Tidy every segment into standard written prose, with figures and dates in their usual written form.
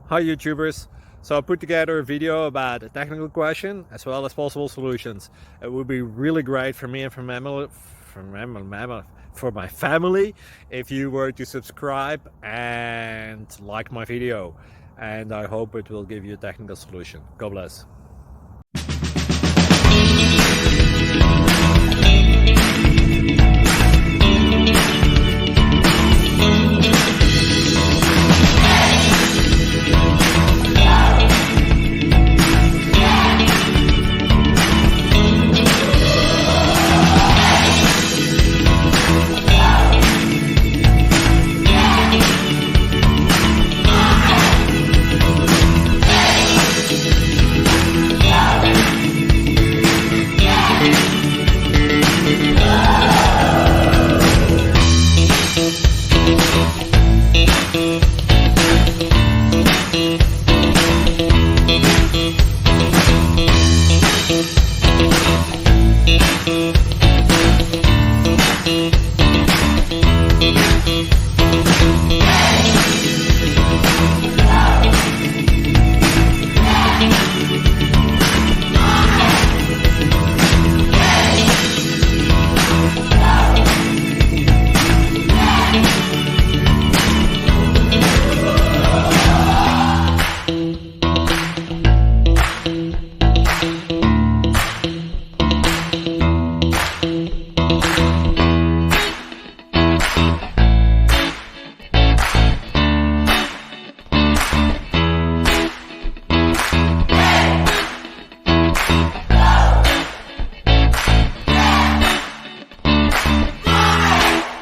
Hi YouTubers! So I put together a video about a technical question as well as possible solutions. It would be really great for me and for my family if you were to subscribe and like my video, and I hope it will give you a technical solution. God bless.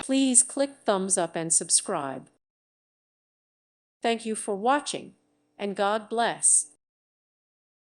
Please click thumbs up and subscribe. Thank you for watching, and God bless.